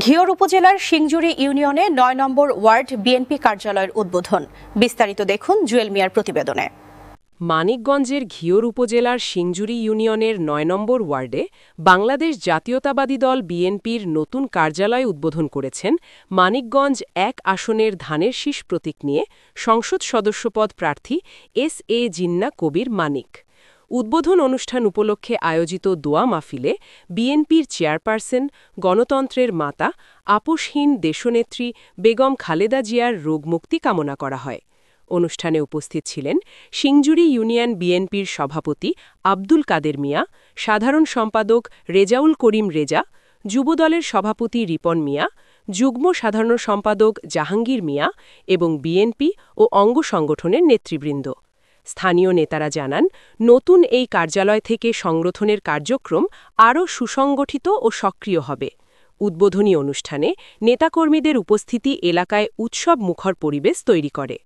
ঘিওর উপজেলার সিংজুরি ইউনিয়নে ৯ নম্বর word BNP কার্যালয়ের উদ্বোধন। বিস্তারিত দেখুন জুয়েল মিয়ার প্রতিবেদনে। মানিকগঞ্জের ঘিওর উপজেলার সিংজুরি ইউনিয়নের ৯ নম্বর ওয়ার্ডে বাংলাদেশ জাতীয়তাবাদী দল বিএনপির নতুন কার্যালয় উদ্বোধন করেছেন মানিকগঞ্জ ১ আসনের ধানের শীষ প্রতীক নিয়ে সংসদ সদস্যপদ প্রার্থী এস.এ. জিন্নাহ কবির মানিক। উদ্বোধন অনুষ্ঠান উপলক্ষে আয়োজিত দোয়া মাহফিলে বিএনপির চেয়ারপারসন, গণতন্ত্রের মাতা, আপোষহীন দেশনেত্রী বেগম খালেদা জিয়ার রোগমুক্তি কামনা করা হয়। অনুষ্ঠানে উপস্থিত ছিলেন সিংজুরি ইউনিয়ন বিএনপির সভাপতি আব্দুল কাদের মিয়া, সাধারণ সম্পাদক রেজাউল করিম রেজা, যুবদলের সভাপতি রিপন মিয়া, যুগ্ম সাধারণ সম্পাদক জাহাঙ্গীর মিয়া এবং বিএনপি ও অঙ্গ সংগঠনের নেতৃবৃন্দ। স্থানীয় নেতারা জানান, নতুন এই কার্যালয় থেকে সংগঠনের কার্যক্রম আরও সুসংগঠিত ও সক্রিয় হবে। উদ্বোধনী অনুষ্ঠানে নেতাকর্মীদের উপস্থিতি এলাকায় উৎসব মুখর পরিবেশ তৈরি করে।